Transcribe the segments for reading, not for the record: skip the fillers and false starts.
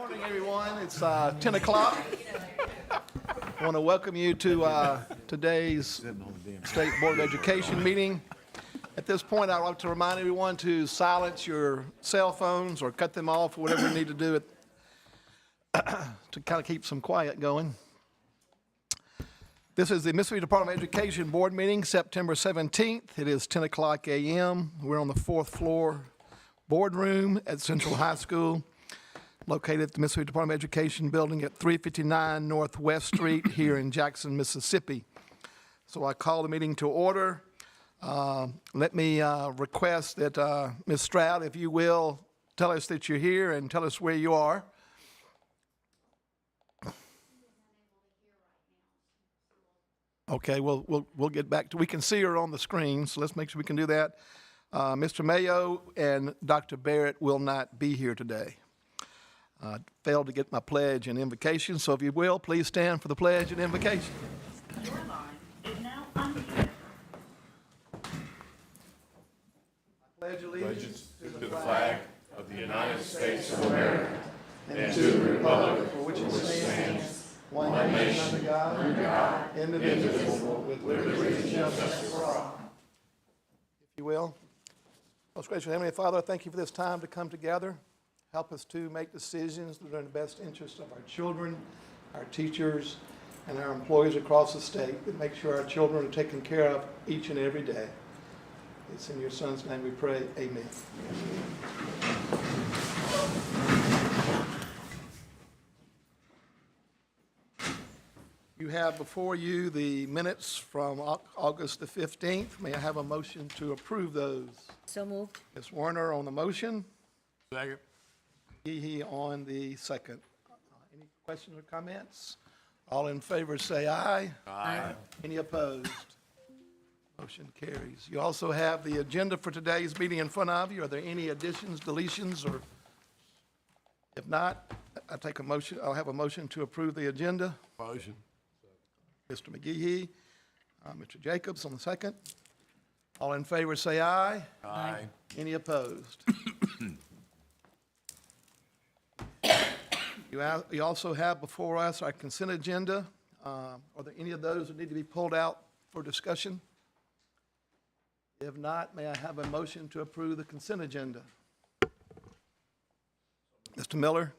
Morning, everyone. It's 10 o'clock. I want to welcome you to today's State Board of Education meeting. At this point, I'd like to remind everyone to silence your cell phones or cut them off or whatever you need to do to kind of keep some quiet going. This is the Mississippi Department of Education Board meeting, September 17th. It is 10 o'clock a.m. We're on the fourth floor boardroom at Central High School, located at the Mississippi Department of Education building at 359 Northwest Street here in Jackson, Mississippi. So I call the meeting to order. Let me request that Ms. Stroud, if you will, tell us that you're here and tell us where you are. Okay, we'll get back to, we can see her on the screen, so let's make sure we can do that. Mr. Mayo and Dr. Barrett will not be here today. Failed to get my pledge and invocation, so if you will, please stand for the pledge and invocation. Your line is now unmuted. Pledge allegiance To the flag of the United States of America and to the republic for which it stands, one nation under God, indivisible, with liberty and justice for all. If you will. Most gracious Heavenly Father, I thank you for this time to come together. Help us to make decisions that are in the best interest of our children, our teachers, and our employees across the state, that make sure our children are taken care of each and every day. It's in your Son's name we pray. Amen. You have before you the minutes from August the 15th. May I have a motion to approve those? So moved. Ms. Warner on the motion. Second. He on the second. Any questions or comments? All in favor say aye. Aye. Any opposed? Motion carries. You also have the agenda for today's meeting in front of you. Are there any additions, deletions, or if not, I'll have a motion to approve the agenda. Motion. Mr. McGehee, Mr. Jacobs on the second. All in favor say aye. Aye. Any opposed? You also have before us our consent agenda. Are there any of those that need to be pulled out for discussion? If not, may I have a motion to approve the consent agenda? Mr. Miller?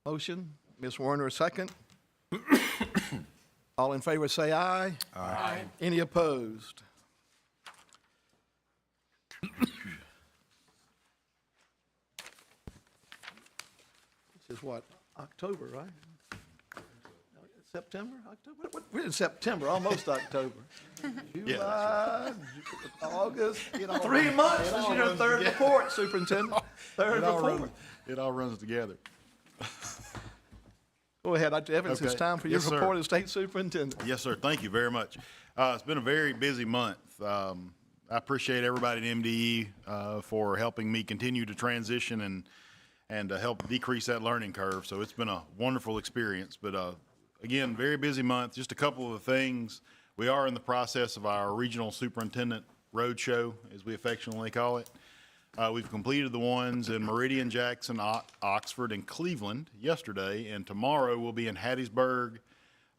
Motion. Ms. Warner, a second. All in favor say aye. Aye. Any opposed? This is what, October, right? September, October? We're in September, almost October. July, August, 3 months. This is your third report, Superintendent. Third report. It all runs together. Go ahead, Dr. Evans, it's Okay. time for your Yes, sir. report as State Superintendent. Yes, sir. Thank you very much. It's been a very busy month. I appreciate everybody at MDE for helping me continue to transition and help decrease that learning curve. So it's been a wonderful experience. But again, very busy month. Just a couple of things. We are in the process of our regional superintendent roadshow, as we affectionately call it. We've completed the ones in Meridian, Jackson, Oxford, and Cleveland yesterday, and tomorrow we'll be in Hattiesburg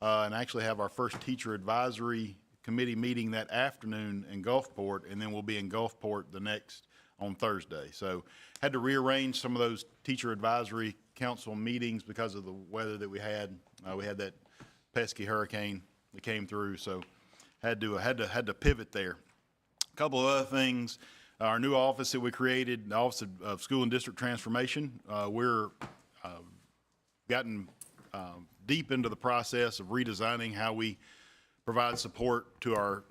and actually have our first teacher advisory committee meeting that afternoon in Gulfport, and then we'll be in Gulfport the next on Thursday. So had to rearrange some of those teacher advisory council meetings because of the weather that we had. We had that pesky hurricane that came through, so had to pivot there. A couple of other things. Our new office that we created, the Office of School and District Transformation, we're gotten deep into the process of redesigning how we provide support to our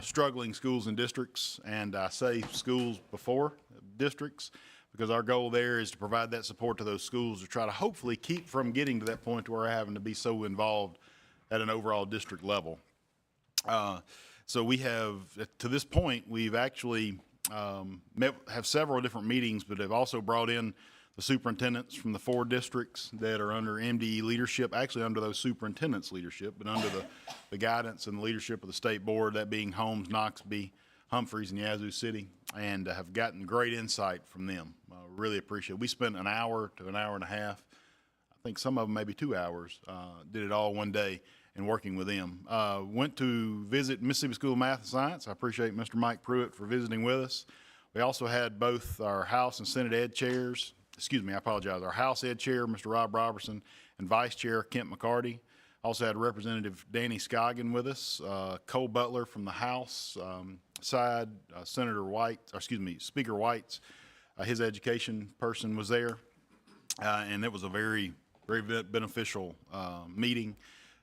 struggling schools and districts. And I say schools before districts, because our goal there is to provide that support to those schools to try to hopefully keep from getting to that point where we're having to be so involved at an overall district level. So we have, to this point, we've actually have several different meetings, but have also brought in the superintendents from the 4 districts that are under MDE leadership, actually under those superintendents' leadership, but under the guidance and the leadership of the state board, that being Holmes, Noxubee, Humphreys and Yazoo City, and have gotten great insight from them. Really appreciate it. We spent an hour to an hour and a half, I think some of them maybe 2 hours, did it all one day and working with them. Went to visit Mississippi School of Math and Science. I appreciate Mr. Mike Pruitt for visiting with us. We also had both our House and Senate Ed chairs, I apologize, our House Ed Chair, Mr. Rob Robertson, and Vice Chair Kent McCarty. Also had Representative Danny Scoggin with us, Cole Butler from the House side, Speaker White's, his education person was there. And it was a very, very beneficial meeting.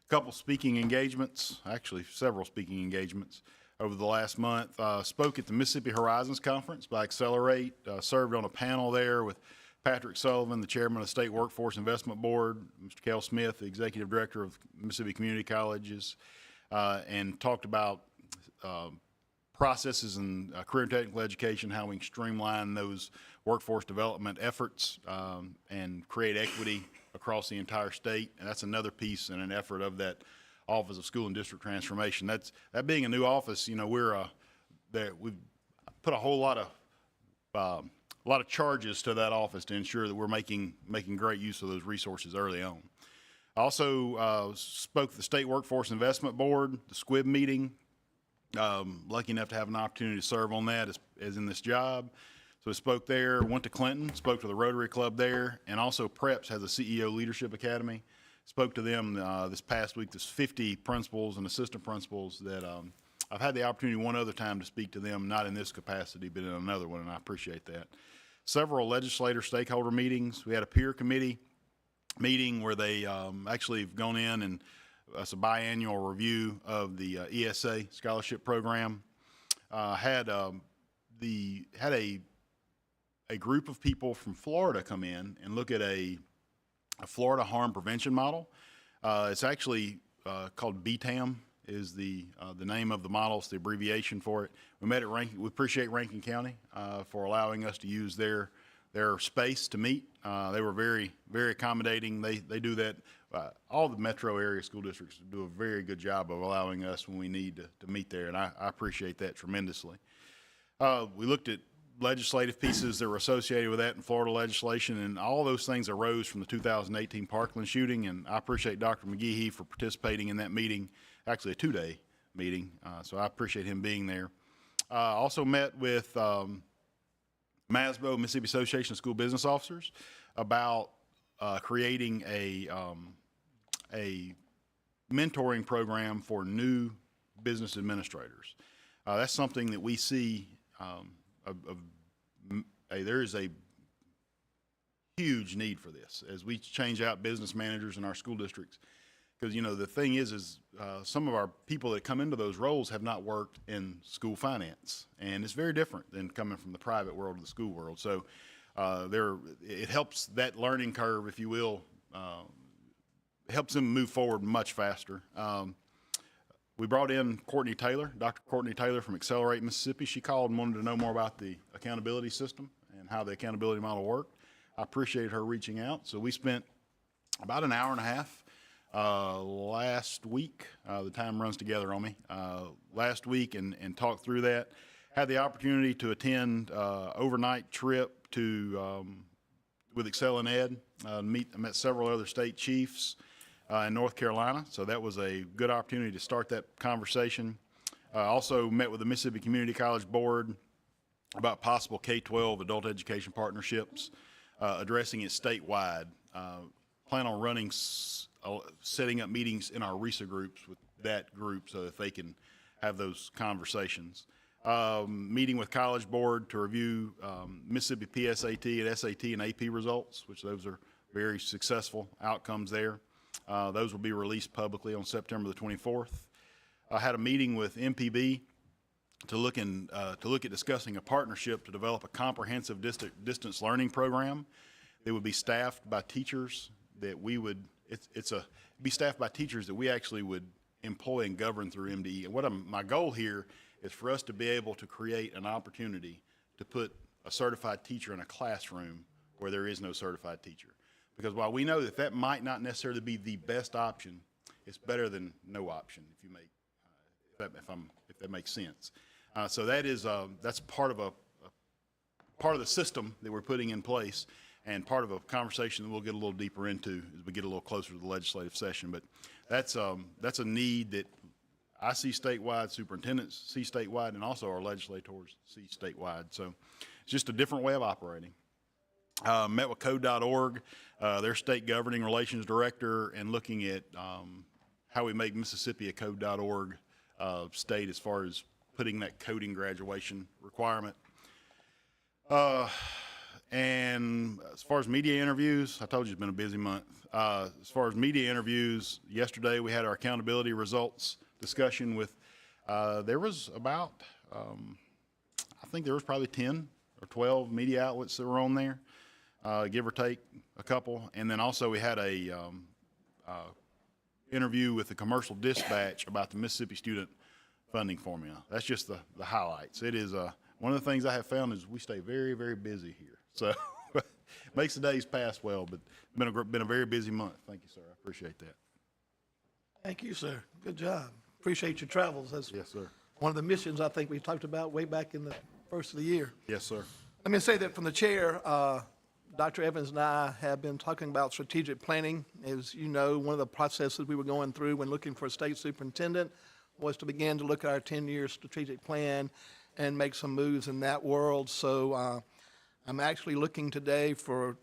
A couple speaking engagements, actually several speaking engagements over the last month. Spoke at the Mississippi Horizons Conference by Accelerate, served on a panel there with Patrick Sullivan, the chairman of the State Workforce Investment Board, Mr. Kel Smith, the executive director of Mississippi Community Colleges, and talked about processes in career and technical education, how we can streamline those workforce development efforts and create equity across the entire state. And that's another piece and an effort of that Office of School and District Transformation. That being a new office, you know, we've put a whole lot of charges to that office to ensure that we're making great use of those resources early on. I also spoke at the State Workforce Investment Board, the SQUIB meeting. Lucky enough to have an opportunity to serve on that as in this job. So I spoke there, went to Clinton, spoke to the Rotary Club there, and also PREPS has a CEO Leadership Academy. Spoke to them this past week. There's 50 principals and assistant principals that I've had the opportunity one other time to speak to them, not in this capacity, but in another one, and I appreciate that. Several legislator stakeholder meetings. We had a peer committee meeting where they actually have gone in and it's a biannual review of the ESA scholarship program. Had a group of people from Florida come in and look at a Florida harm prevention model. It's actually called BTAM is the name of the model. It's the abbreviation for it. We appreciate Rankin County for allowing us to use their space to meet. They were very, very accommodating. They do that. All the metro area school districts do a very good job of allowing us when we need to meet there, and I appreciate that tremendously. We looked at legislative pieces that were associated with that in Florida legislation, and all those things arose from the 2018 Parkland shooting, and I appreciate Dr. McGehee for participating in that meeting, actually a 2-day meeting, so I appreciate him being there. Also met with MASBO, Mississippi Association of School Business Officers, about creating a mentoring program for new business administrators. That's something that we see there is a huge need for this as we change out business managers in our school districts. Because, you know, the thing is some of our people that come into those roles have not worked in school finance. And it's very different than coming from the private world to the school world. So it helps that learning curve, if you will, helps them move forward much faster. We brought in Courtney Taylor, Dr. Courtney Taylor from Accelerate Mississippi. She called and wanted to know more about the accountability system and how the accountability model worked. I appreciated her reaching out. So we spent about an hour and a half last week. The time runs together on me. Last week and talked through that. Had the opportunity to attend overnight trip to with Excel and Ed. I met several other state chiefs in North Carolina, so that was a good opportunity to start that conversation. Also met with the Mississippi Community College Board about possible K-12 adult education partnerships, addressing it statewide. Plan on running, setting up meetings in our RESA groups with that group so that they can have those conversations. Meeting with College Board to review Mississippi PSAT and SAT and AP results, which those are very successful outcomes there. Those will be released publicly on September the 24th. I had a meeting with MPB to look at discussing a partnership to develop a comprehensive distance learning program that would be staffed by teachers that we would, be staffed by teachers that we actually would employ and govern through MDE. And my goal here is for us to be able to create an opportunity to put a certified teacher in a classroom where there is no certified teacher. Because while we know that that might not necessarily be the best option, it's better than no option, if that makes sense. So that's part of the system that we're putting in place, and part of a conversation that we'll get a little deeper into as we get a little closer to the legislative session. But that's a need that I see statewide, superintendents see statewide, and also our legislators see statewide. So it's just a different way of operating. Met with code.org, their state governing relations director, and looking at how we make Mississippi a code.org state as far as putting that coding graduation requirement. And as far as media interviews, I told you it's been a busy month. As far as media interviews, yesterday we had our accountability results discussion with, there was about, I think there was probably 10 or 12 media outlets that were on there, give or take a couple. And then also we had a interview with the Commercial Dispatch about the Mississippi Student Funding Formula. That's just the highlights. It is one of the things I have found is we stay very, very busy here. So makes the days pass well, but been a very busy month. Thank you, sir. I appreciate that. Thank you, sir. Good job. Appreciate your travels. That's Yes, sir. one of the missions I think we talked about way back in the first of the year. Yes, sir. Let me say that from the chair, Dr. Evans and I have been talking about strategic planning. As you know, one of the processes we were going through when looking for a state superintendent was to begin to look at our 10-year strategic plan and make some moves in that world. So I'm actually looking today for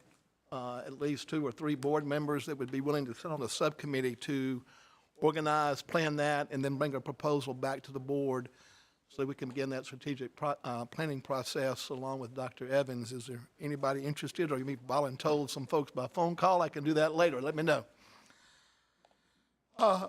at least 2 or 3 board members that would be willing to sit on the subcommittee to organize, plan that, and then bring a proposal back to the board so we can begin that strategic planning process along with Dr. Evans. Is there anybody interested, or you may volunteer some folks by phone call? I can do that later. Let me know.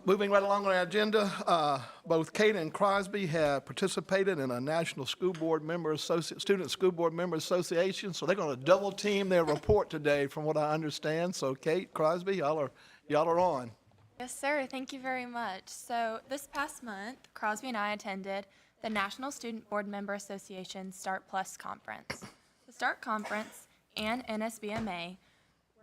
Moving right along on our agenda, both Kate and Crosby have participated in a National School Board Student School Board Member Association, so they're going to double team their report today from what I understand. So Kate, Crosby, y'all are on. Yes, sir. Thank you very much. So this past month, Crosby and I attended the National Student Board Member Association START Plus Conference. The START Conference and NSBMA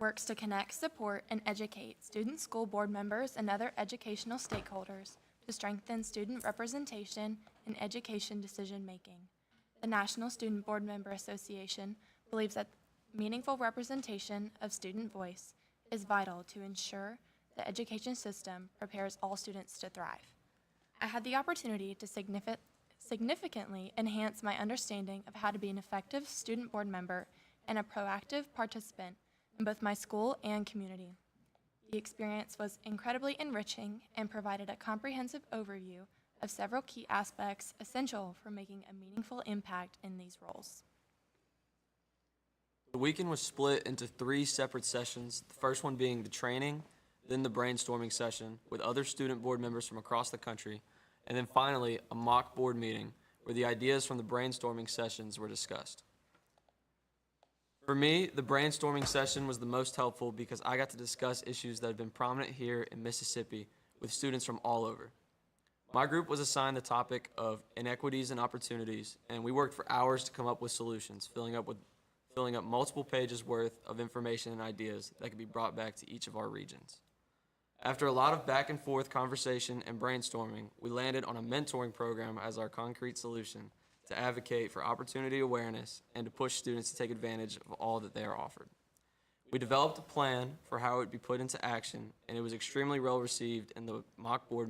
works to connect, support, and educate student school board members and other educational stakeholders to strengthen student representation and education decision-making. The National Student Board Member Association believes that meaningful representation of student voice is vital to ensure the education system prepares all students to thrive. I had the opportunity to significantly enhance my understanding of how to be an effective student board member and a proactive participant in both my school and community. The experience was incredibly enriching and provided a comprehensive overview of several key aspects essential for making a meaningful impact in these roles. The weekend was split into 3 separate sessions, the first one being the training, then the brainstorming session with other student board members from across the country, and then finally a mock board meeting where the ideas from the brainstorming sessions were discussed. For me, the brainstorming session was the most helpful because I got to discuss issues that have been prominent here in Mississippi with students from all over. My group was assigned the topic of inequities and opportunities, and we worked for hours to come up with solutions, filling up multiple pages worth of information and ideas that could be brought back to each of our regions. After a lot of back and forth conversation and brainstorming, we landed on a mentoring program as our concrete solution to advocate for opportunity awareness and to push students to take advantage of all that they are offered. We developed a plan for how it would be put into action, and it was extremely well received in the mock board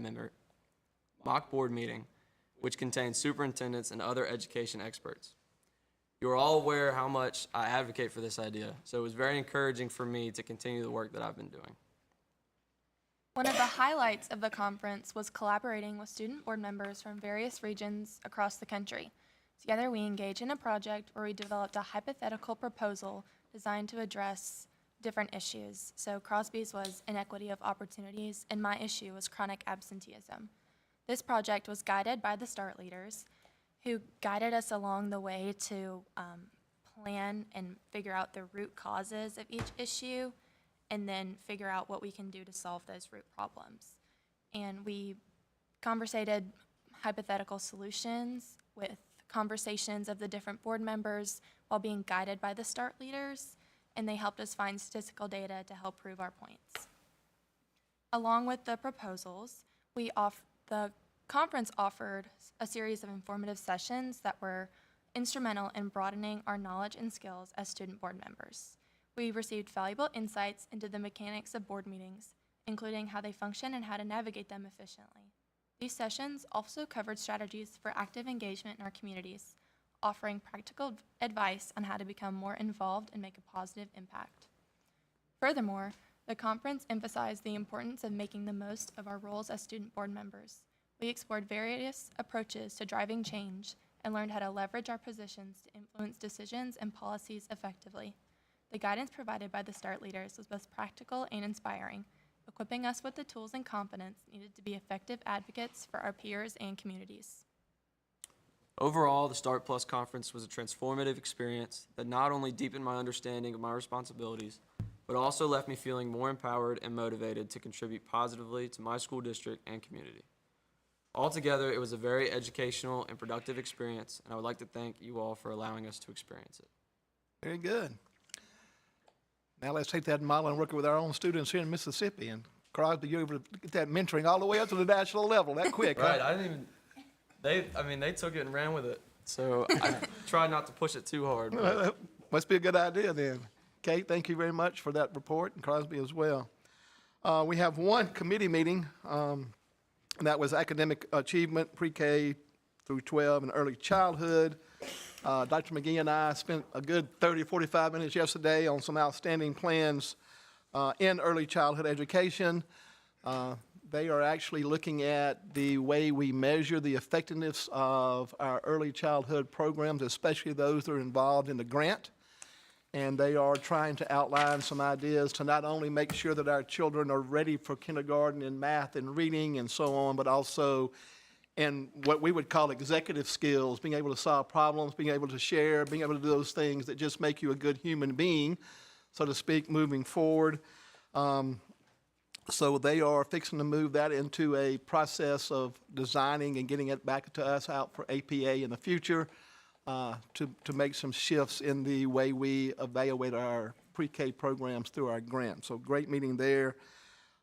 meeting, which contained superintendents and other education experts. You are all aware how much I advocate for this idea, so it was very encouraging for me to continue the work that I've been doing. One of the highlights of the conference was collaborating with student board members from various regions across the country. Together, we engaged in a project where we developed a hypothetical proposal designed to address different issues. So Crosby's was inequity of opportunities, and my issue was chronic absenteeism. This project was guided by the START leaders, who guided us along the way to plan and figure out the root causes of each issue, and then figure out what we can do to solve those root problems. And we conversated hypothetical solutions with conversations of the different board members while being guided by the START leaders, and they helped us find statistical data to help prove our points. Along with the proposals, the conference offered a series of informative sessions that were instrumental in broadening our knowledge and skills as student board members. We received valuable insights into the mechanics of board meetings, including how they function and how to navigate them efficiently. These sessions also covered strategies for active engagement in our communities, offering practical advice on how to become more involved and make a positive impact. Furthermore, the conference emphasized the importance of making the most of our roles as student board members. We explored various approaches to driving change and learned how to leverage our positions to influence decisions and policies effectively. The guidance provided by the START leaders was both practical and inspiring, equipping us with the tools and confidence needed to be effective advocates for our peers and communities. Overall, the START Plus conference was a transformative experience that not only deepened my understanding of my responsibilities, but also left me feeling more empowered and motivated to contribute positively to my school district and community. Altogether, it was a very educational and productive experience, and I would like to thank you all for allowing us to experience it. Very good. Now let's take that model and work it with our own students here in Mississippi. And Crosby, you're able to get that mentoring all the way up to the national level that quick, Right, huh? I didn't even, they took it and ran with it, so I tried not to push it too hard. But Must be a good idea then. Kate, thank you very much for that report, and Crosby as well. We have one committee meeting, and that was academic achievement, pre-K through 12 and early childhood. Dr. McGee and I spent a good 30, 45 minutes yesterday on some outstanding plans in early childhood education. They are actually looking at the way we measure the effectiveness of our early childhood programs, especially those that are involved in the grant. And they are trying to outline some ideas to not only make sure that our children are ready for kindergarten in math and reading and so on, but also in what we would call executive skills, being able to solve problems, being able to share, being able to do those things that just make you a good human being, so to speak, moving forward. So they are fixing to move that into a process of designing and getting it back to us out for APA in the future. To make some shifts in the way we evaluate our pre-K programs through our grant. So great meeting there.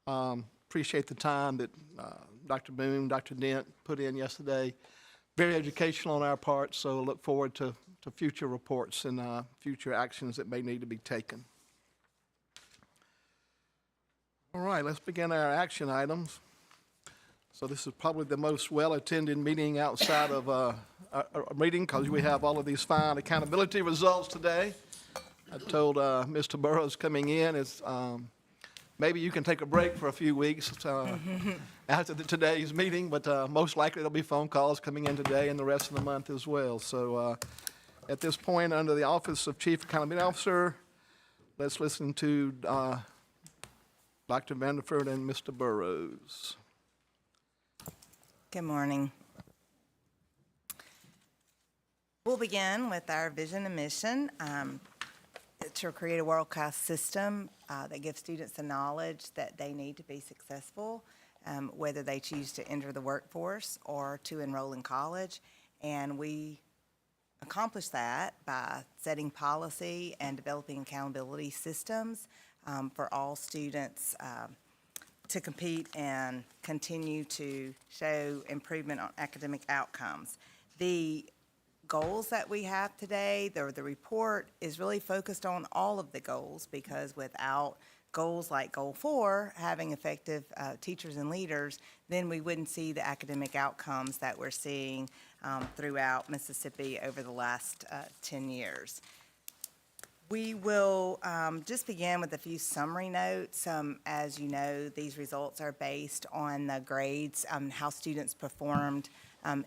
Appreciate the time that Dr. Boone, Dr. Dent put in yesterday. Very educational on our part, so look forward to future reports and future actions that may need to be taken. All right, let's begin our action items. So this is probably the most well-attended meeting outside of a meeting, because we have all of these fine accountability results today. I told Mr. Burrows coming in, is maybe you can take a break for a few weeks after today's meeting, but most likely there'll be phone calls coming in today and the rest of the month as well. So at this point, under the Office of Chief Accountability Officer, let's listen to Dr. Vanderford and Mr. Burrows. Good morning. We'll begin with our vision and mission to create a world-class system that gives students the knowledge that they need to be successful, whether they choose to enter the workforce or to enroll in college. And we accomplish that by setting policy and developing accountability systems for all students to compete and continue to show improvement on academic outcomes. The goals that we have today, the report is really focused on all of the goals, because without goals like Goal 4, having effective teachers and leaders, then we wouldn't see the academic outcomes that we're seeing throughout Mississippi over the last 10 years. We will just begin with a few summary notes. As you know, these results are based on the grades, how students performed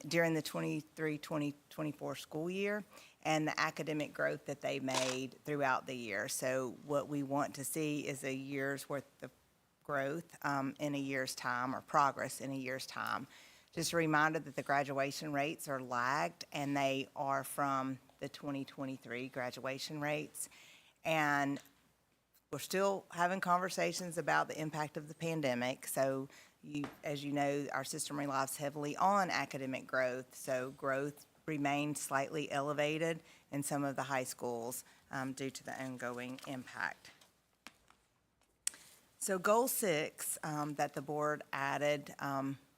during the 23-24 school year, and the academic growth that they made throughout the year. So what we want to see is a year's worth of growth in a year's time, or progress in a year's time. Just a reminder that the graduation rates are lagged, and they are from the 2023 graduation rates. And we're still having conversations about the impact of the pandemic. So as you know, our system relies heavily on academic growth. So growth remained slightly elevated in some of the high schools due to the ongoing impact. So Goal 6 that the board added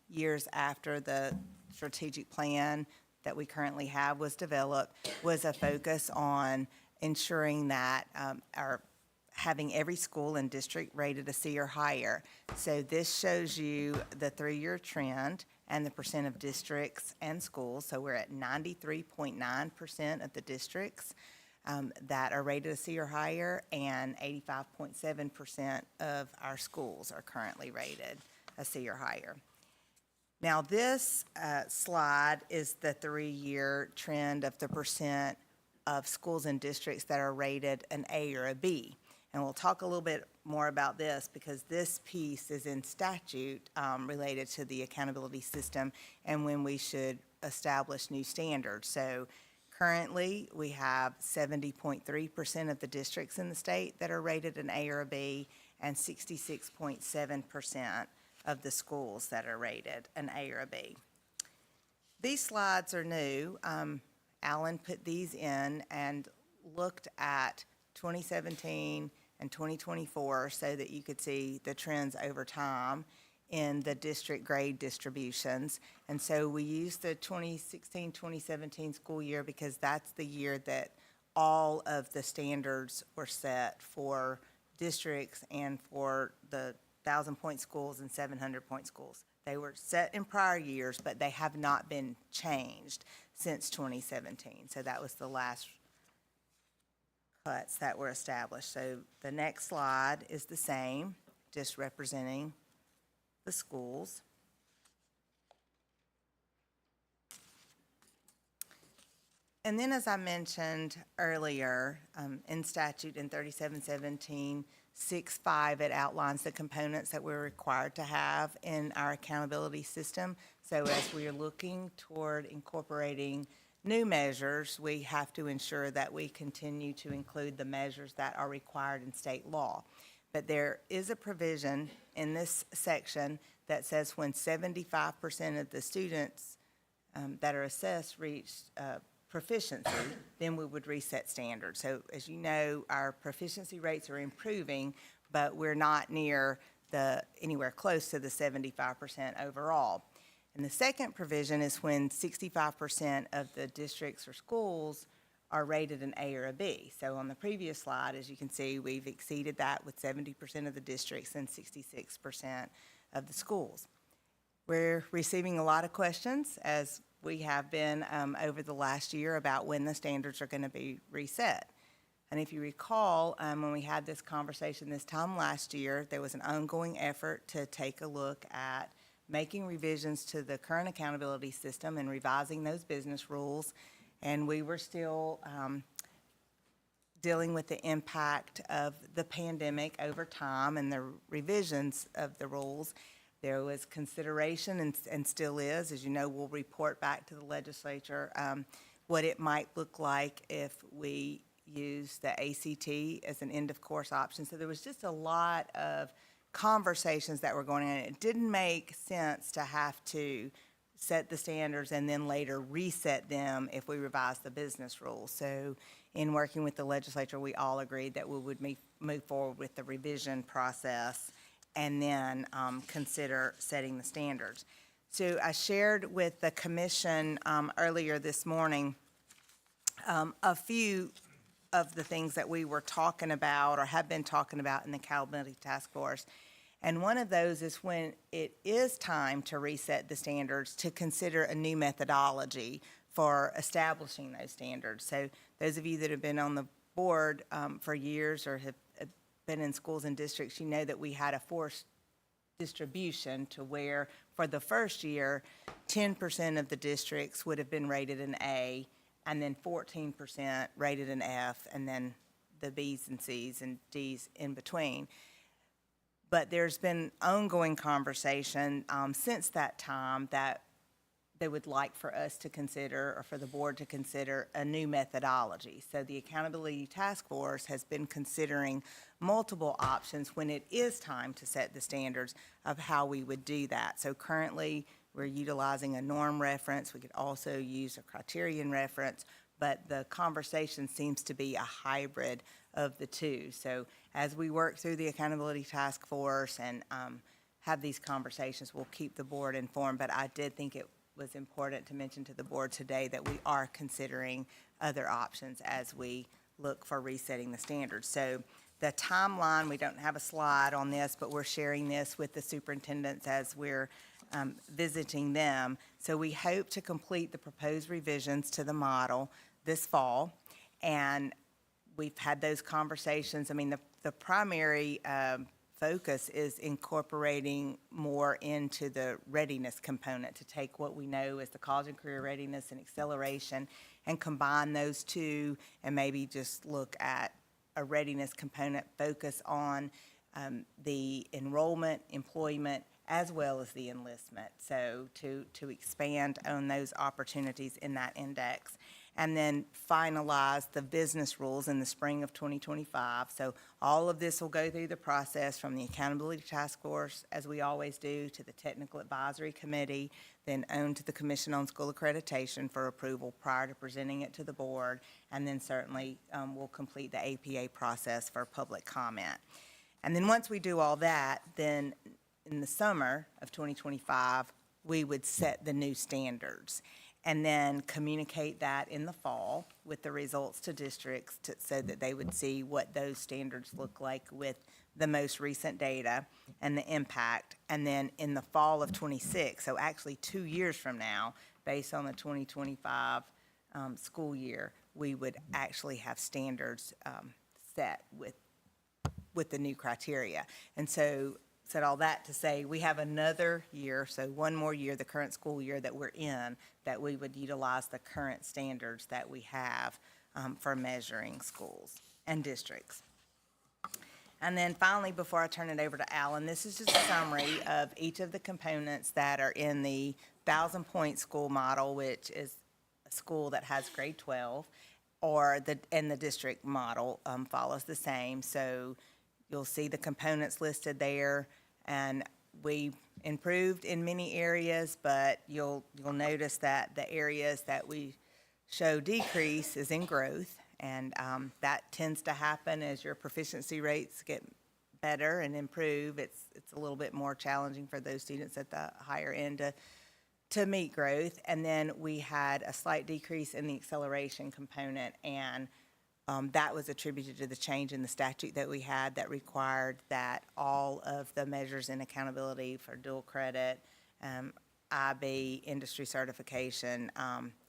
years after the strategic plan that we currently have was developed, was a focus on ensuring that having every school and district rated a C or higher. So this shows you the 3-year trend and the percent of districts and schools. So we're at 93.9% of the districts that are rated a C or higher, and 85.7% of our schools are currently rated a C or higher. Now, this slide is the 3-year trend of the percent of schools and districts that are rated an A or a B. And we'll talk a little bit more about this because this piece is in statute related to the accountability system and when we should establish new standards. So currently, we have 70.3% of the districts in the state that are rated an A or a B, and 66.7% of the schools that are rated an A or a B. These slides are new. Alan put these in and looked at 2017 and 2024 so that you could see the trends over time in the district grade distributions. And so we used the 2016-2017 school year because that's the year that all of the standards were set for districts and for the 1,000-point schools and 700-point schools. They were set in prior years, but they have not been changed since 2017. So that was the last cuts that were established. So the next slide is the same, just representing the schools. And then, as I mentioned earlier, in statute in 3717.6.5, it outlines the components that we're required to have in our accountability system. So as we are looking toward incorporating new measures, we have to ensure that we continue to include the measures that are required in state law. But there is a provision in this section that says when 75% of the students that are assessed reach proficiency, then we would reset standards. So as you know, our proficiency rates are improving, but we're not near anywhere close to the 75% overall. And the second provision is when 65% of the districts or schools are rated an A or a B. So on the previous slide, as you can see, we've exceeded that with 70% of the districts and 66% of the schools. We're receiving a lot of questions, as we have been over the last year, about when the standards are going to be reset. And if you recall, when we had this conversation this time last year, there was an ongoing effort to take a look at making revisions to the current accountability system and revising those business rules. And we were still dealing with the impact of the pandemic over time and the revisions of the rules. There was consideration, and still is, as you know, we'll report back to the legislature what it might look like if we use the ACT as an end-of-course option. So there was just a lot of conversations that were going on. It didn't make sense to have to set the standards and then later reset them if we revise the business rules. So in working with the legislature, we all agreed that we would move forward with the revision process and then consider setting the standards. So I shared with the commission earlier this morning a few of the things that we were talking about or have been talking about in the Accountability Task Force. And one of those is when it is time to reset the standards, to consider a new methodology for establishing those standards. So those of you that have been on the board for years or have been in schools and districts, you know that we had a forced distribution to where for the first year, 10% of the districts would have been rated an A, and then 14% rated an F, and then the Bs and Cs and Ds in between. But there's been ongoing conversation since that time that they would like for us to consider, or for the board to consider, a new methodology. So the Accountability Task Force has been considering multiple options when it is time to set the standards of how we would do that. So currently, we're utilizing a norm reference. We could also use a criterion reference, but the conversation seems to be a hybrid of the two. So as we work through the Accountability Task Force and have these conversations. We'll keep the board informed, but I did think it was important to mention to the board today that we are considering other options as we look for resetting the standards. So the timeline, we don't have a slide on this, but we're sharing this with the superintendents as we're visiting them. So we hope to complete the proposed revisions to the model this fall. And we've had those conversations. I mean, the primary focus is incorporating more into the readiness component, to take what we know as the college and career readiness and acceleration and combine those two, and maybe just look at a readiness component, focus on the enrollment, employment, as well as the enlistment. So to expand on those opportunities in that index. And then finalize the business rules in the spring of 2025. So all of this will go through the process from the Accountability Task Force, as we always do, to the Technical Advisory Committee, then on to the Commission on School Accreditation for approval prior to presenting it to the board, and then certainly we'll complete the APA process for public comment. And then once we do all that, then in the summer of 2025, we would set the new standards, and then communicate that in the fall with the results to districts so that they would see what those standards look like with the most recent data and the impact. And then in the fall of '26, so actually 2 years from now, based on the 2025 school year, we would actually have standards set with the new criteria. And so said all that to say we have another year, so one more year, the current school year that we're in, that we would utilize the current standards that we have for measuring schools and districts. And then finally, before I turn it over to Alan, this is just a summary of each of the components that are in the 1,000-point school model, which is a school that has grade 12, and the district model follows the same. So you'll see the components listed there, and we improved in many areas, but you'll notice that the areas that we show decrease is in growth, and that tends to happen as your proficiency rates get better and improve. It's a little bit more challenging for those students at the higher end to meet growth. And then we had a slight decrease in the acceleration component, and that was attributed to the change in the statute that we had that required that all of the measures in accountability for dual credit, IB, industry certification,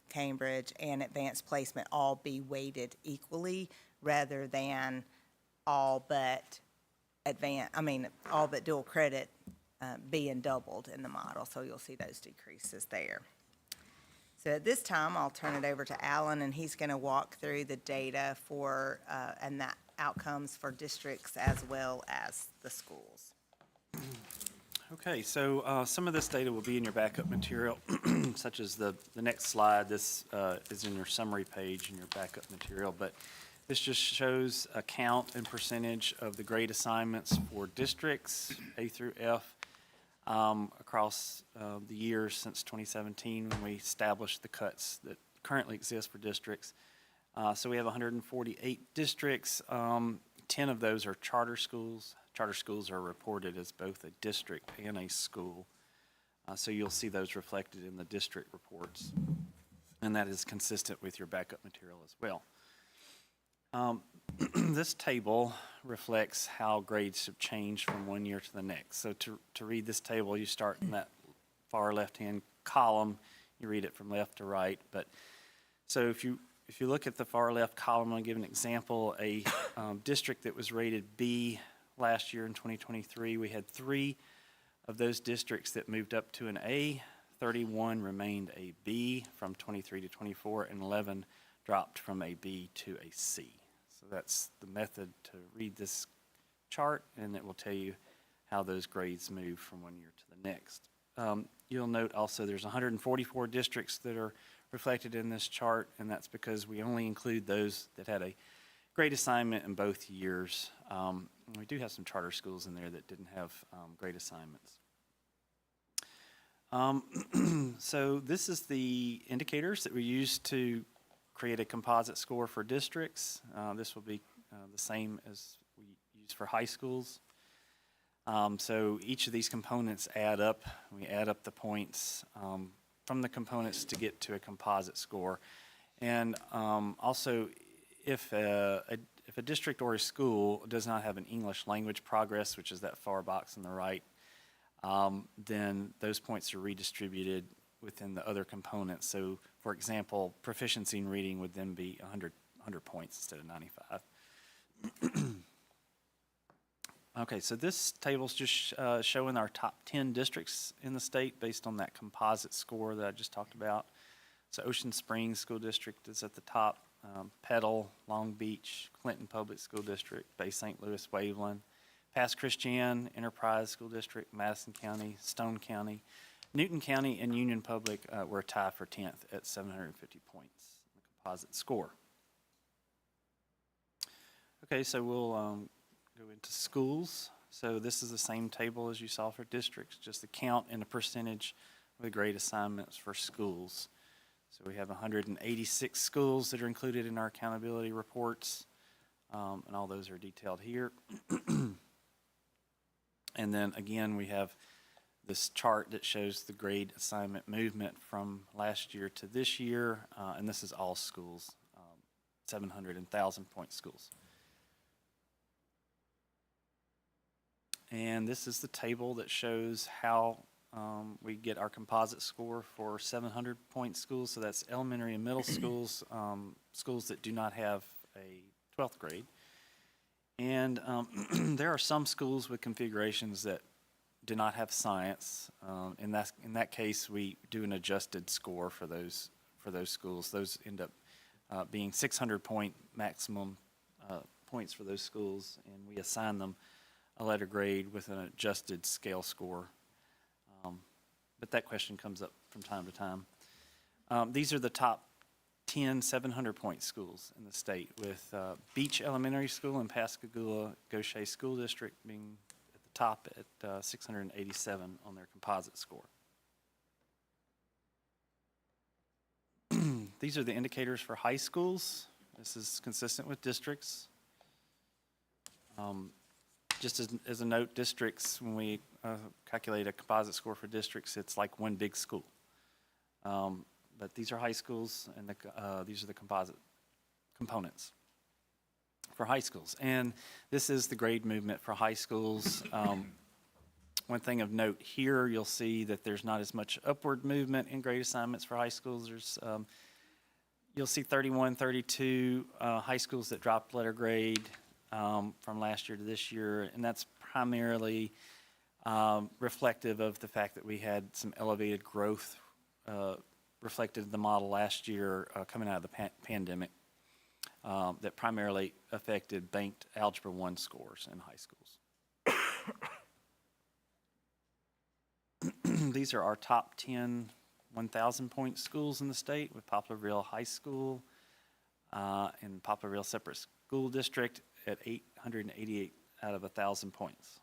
Cambridge, and advanced placement all be weighted equally rather than all but dual credit being doubled in the model. So you'll see those decreases there. So at this time, I'll turn it over to Alan, and he's going to walk through the data for, and the outcomes for districts as well as the schools. Okay, so some of this data will be in your backup material, such as the next slide. This is in your summary page in your backup material, but this just shows a count and percentage of the grade assignments for districts, A through F, across the years since 2017 when we established the cuts that currently exist for districts. So we have 148 districts. 10 of those are charter schools. Charter schools are reported as both a district and a school. So you'll see those reflected in the district reports. And that is consistent with your backup material as well. This table reflects how grades have changed from one year to the next. So to read this table, you start in that far left-hand column. You read it from left to right. But so if you look at the far left column, I'll give an example. A district that was rated B last year in 2023, we had 3 of those districts that moved up to an A. 31 remained a B from 23 to 24, and 11 dropped from a B to a C. So that's the method to read this chart, and it will tell you how those grades move from one year to the next. You'll note also there's 144 districts that are reflected in this chart, and that's because we only include those that had a grade assignment in both years. We do have some charter schools in there that didn't have grade assignments. So this is the indicators that we use to create a composite score for districts. This will be the same as we use for high schools. So each of these components add up. We add up the points from the components to get to a composite score. And also, if a district or a school does not have an English language progress, which is that far box on the right, then those points are redistributed within the other components. So, for example, proficiency in reading would then be 100 points instead of 95. Okay, so this table's just showing our top 10 districts in the state based on that composite score that I just talked about. So Ocean Springs School District is at the top, Petal, Long Beach, Clinton Public School District, Bay St. Louis, Waveland, Pass Christian, Enterprise School District, Madison County, Stone County, Newton County, and Union Public were a tie for 10th at 750 points, the composite score. Okay, so we'll go into schools. So this is the same table as you saw for districts, just the count and the percentage of the grade assignments for schools. So we have 186 schools that are included in our accountability reports, and all those are detailed here. And then again, we have this chart that shows the grade assignment movement from last year to this year, and this is all schools, 700 and 1,000 point schools. And this is the table that shows how we get our composite score for 700 point schools. So that's elementary and middle schools, schools that do not have a 12th grade. And there are some schools with configurations that do not have science. In that case, we do an adjusted score for those schools. Those end up being 600 point maximum points for those schools, and we assign them a letter grade with an adjusted scale score. But that question comes up from time to time. These are the top 10 700-point schools in the state, with Beach Elementary School and Pascagoula Gaucher School District being at the top at 687 on their composite score. These are the indicators for high schools. This is consistent with districts. Just as a note, districts, when we calculate a composite score for districts, it's like one big school. But these are high schools, and these are the composite components for high schools. And this is the grade movement for high schools. One thing of note here, you'll see that there's not as much upward movement in grade assignments for high schools. You'll see 31, 32 high schools that dropped letter grade from last year to this year, and that's primarily reflective of the fact that we had some elevated growth reflected in the model last year coming out of the pandemic that primarily affected banked Algebra 1 scores in high schools. These are our top 10 1,000-point schools in the state, with Poplarville High School and Poplarville Separate School District at 888 out of 1,000 points.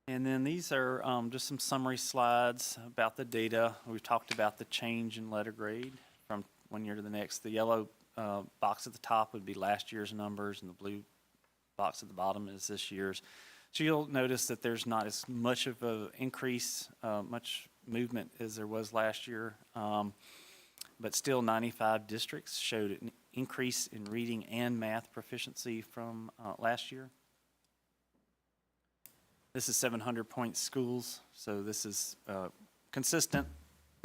And then these are just some summary slides about the data. We've talked about the change in letter grade from one year to the next. The yellow box at the top would be last year's numbers, and the blue box at the bottom is this year's. So you'll notice that there's not as much of an increase, much movement as there was last year. But still 95 districts showed an increase in reading and math proficiency from last year. This is 700-point schools, so this is consistent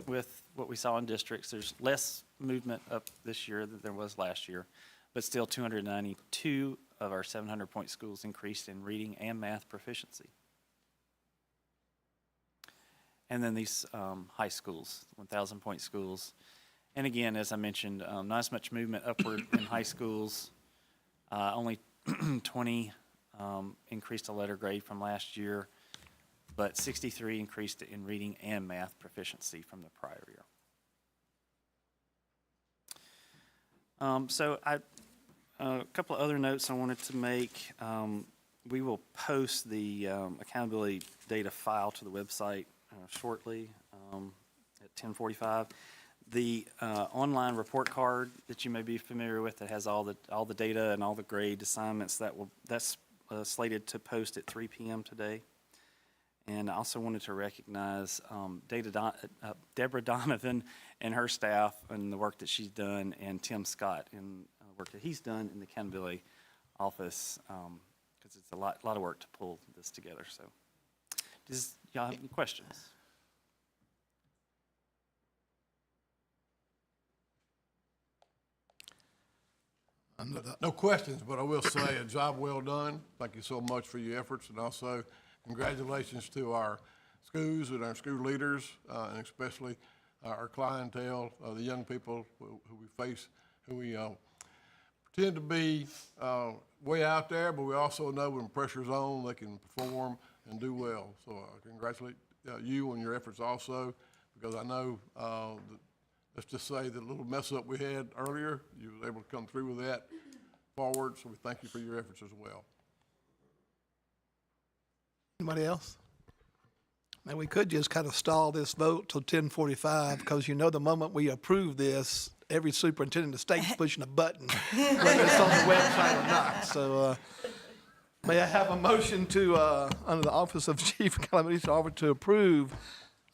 with what we saw in districts. There's less movement up this year than there was last year, but still 292 of our 700-point schools increased in reading and math proficiency. And then these high schools, 1,000-point schools. And again, as I mentioned, not as much movement upward in high schools. Only 20 increased a letter grade from last year, but 63 increased in reading and math proficiency from the prior year. So a couple of other notes I wanted to make. We will post the accountability data file to the website shortly at 10:45. The online report card that you may be familiar with that has all the data and all the grade assignments, that's slated to post at 3 p.m. today. And I also wanted to recognize Deborah Donovan and her staff and the work that she's done, and Tim Scott and the work that he's done in the accountability office, because it's a lot of work to pull this together. So, does y'all have any questions? No questions, but I will say a job well done. Thank you so much for your efforts, and also congratulations to our schools and our school leaders, and especially our clientele, the young people who we face, who we pretend to be way out there, but we also know when pressure's on, they can perform and do well. So I congratulate you on your efforts also, because I know let's just say the little mess up we had earlier, you were able to come through with that forward, so we thank you for your efforts as well. Anybody else? Now, we could just kind of stall this vote till 10:45, because you know the moment we approve this, every superintendent in the state's pushing a button, whether it's on the website or not. So may I have a motion to, under the Office of Chief Accountability Officer, to approve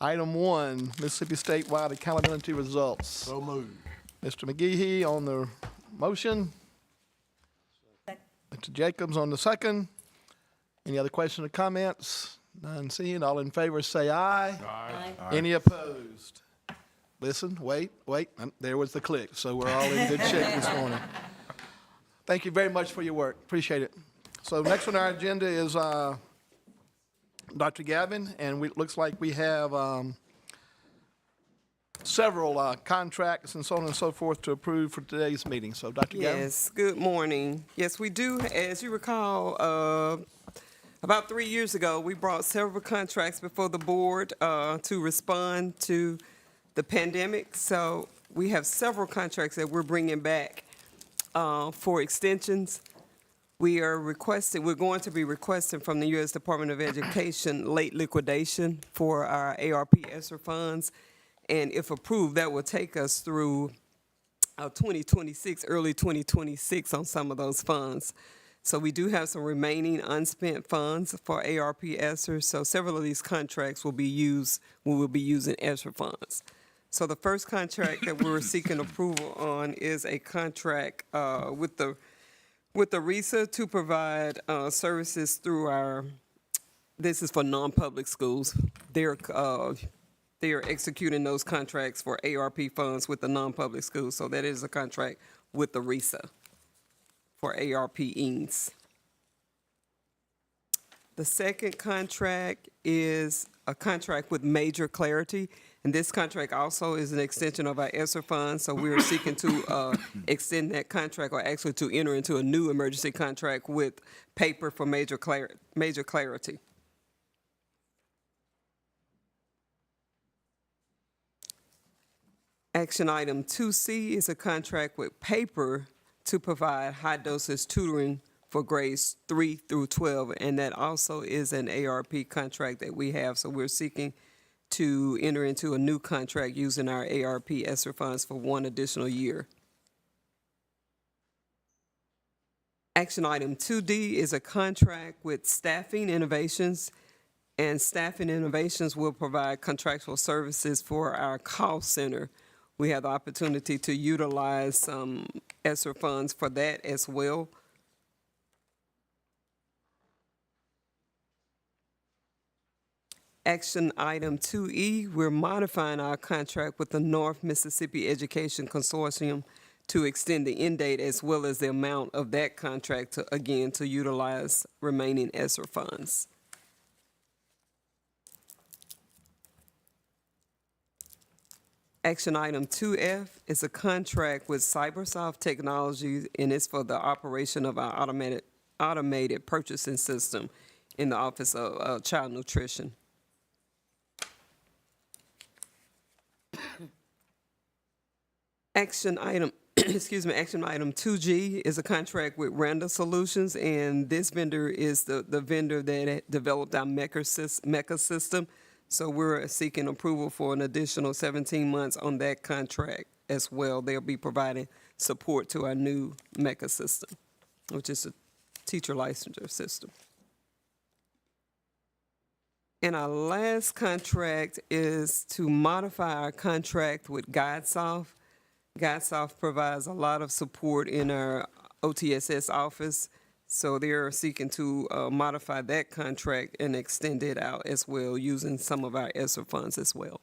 item 1, Mississippi statewide accountability results? So moved. Mr. McGehee on the motion. Mr. Jacobs on the second. Any other questions or comments? None seen. All in favor say aye. Aye. Any opposed? Listen, wait. There was the click. So we're all in good shape this morning. Thank you very much for your work. Appreciate it. So next on our agenda is Dr. Gavin, and it looks like we have several contracts and so on and so forth to approve for today's meeting. So Dr. Gavin? Yes, good morning. Yes, we do. As you recall, about 3 years ago, we brought several contracts before the board to respond to the pandemic. So we have several contracts that we're bringing back for extensions. We're going to be requesting from the U.S. Department of Education late liquidation for our ARP ESSER funds. And if approved, that will take us through 2026, early 2026 on some of those funds. So we do have some remaining unspent funds for ARP ESSER. So several of these contracts will be used, we will be using ESSER funds. So the first contract that we're seeking approval on is a contract with the RESA to provide services through this is for non-public schools. They are executing those contracts for ARP funds with the non-public schools. So that is a contract with the RESA for ARP EANS. The second contract is a contract with Major Clarity. And this contract also is an extension of our ESSER funds. So we are seeking to extend that contract, or actually to enter into a new emergency contract with paper for Major Clarity. Action item 2C is a contract with paper to provide high dosage tutoring for grades 3 through 12. And that also is an ARP contract that we have. So we're seeking to enter into a new contract using our ARP ESSER funds for 1 additional year. Action item 2D is a contract with Staffing Innovations, and Staffing Innovations will provide contractual services for our call center. We have the opportunity to utilize some ESSER funds for that as well. Action item 2E, we're modifying our contract with the North Mississippi Education Consortium to extend the end date as well as the amount of that contract to utilize remaining ESSER funds. Action item 2F is a contract with Cybersoft Technologies, and it's for the operation of our automated purchasing system in the Office of Child Nutrition. Action item 2G is a contract with Randa Solutions, and this vendor is the vendor that developed our MECA system. So we're seeking approval for an additional 17 months on that contract as well. They'll be providing support to our new MECA system, which is a teacher licensure system. And our last contract is to modify our contract with GuideSoft. GuideSoft provides a lot of support in our OTSS office, so they're seeking to modify that contract and extend it out as well, using some of our ESSER funds as well.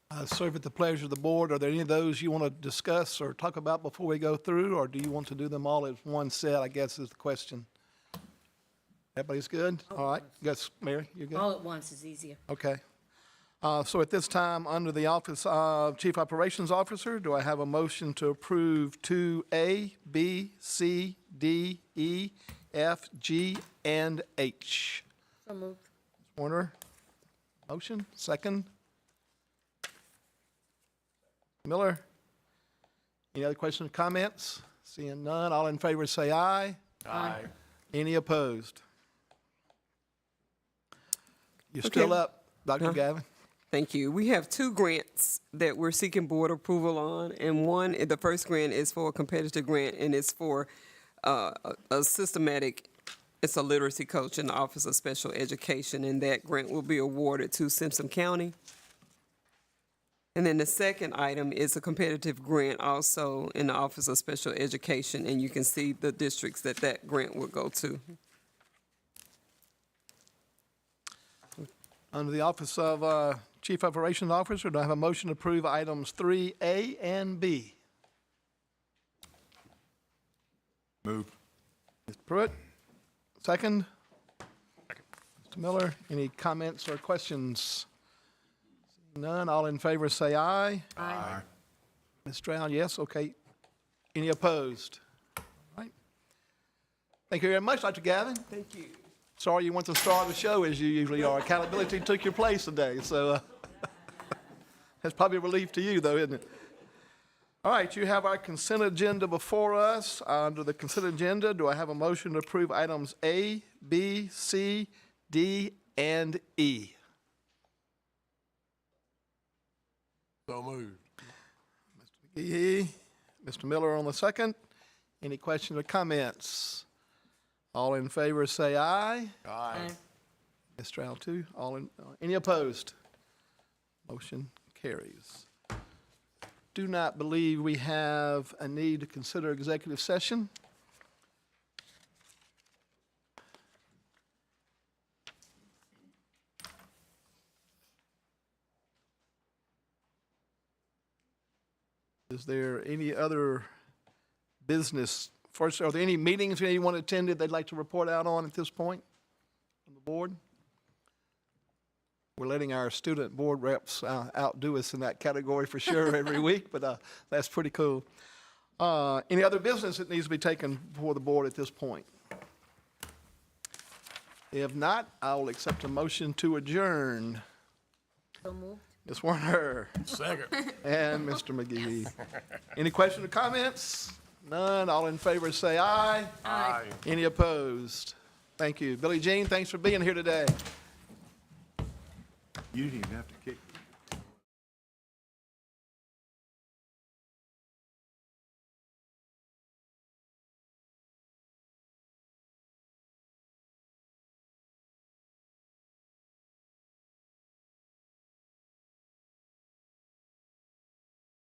I serve at the pleasure of the board. Are there any of those you want to discuss or talk about before we go through, or do you want to do them all as one set, I guess is the question. Everybody's good? All right. Yes, Mary, you good? All at once is easier. Okay. So at this time, under the Office of Chief Operations Officer, do I have a motion to approve 2A, B, C, D, E, F, G, and H? So moved. Warner, motion, second. Miller, any other questions or comments? Seeing none, all in favor say aye. Aye. Any opposed? You're still Okay. up, Dr. Gavin. Thank you. We have two grants that we're seeking board approval on, and one, the first grant is for a competitive grant, and it's for a systematic, it's a literacy coach in the Office of Special Education, and that grant will be awarded to Simpson County. And then the second item is a competitive grant also in the Office of Special Education, and you can see the districts that that grant will go to. Under the Office of Chief Operations Officer, do I have a motion to approve items 3A and B? Move. Mr. Pruitt, second. Mr. Miller, any comments or questions? Seeing none, all in favor say aye. Aye. Ms. Stroud, yes, okay. Any opposed? All right. Thank you very much, Dr. Gavin. Thank you. Sorry you weren't the star of the show as you usually are. Accountability took your place today, so that's probably a relief to you, though, isn't it? All right, you have our consent agenda before us. Under the consent agenda, do I have a motion to approve items A, B, C, D, and E? So moved. E. Mr. Miller on the second. Any questions or comments? All in favor say aye. Aye. Ms. Stroud, too. Any opposed? Motion carries. Do not believe we have a need to consider executive session. Is there any other business? First, are there any meetings anyone attended they'd like to report out on at this point from the board? We're letting our student board reps outdo us in that category for sure every week, but that's pretty cool. Any other business that needs to be taken before the board at this point? If not, I will accept a motion to adjourn. So moved. Ms. Warner Second. and Mr. McGee. Any questions or comments? None. All in favor say aye. Aye. Any opposed? Thank you. Billie Jean, thanks for being here today. You didn't even have to kick me.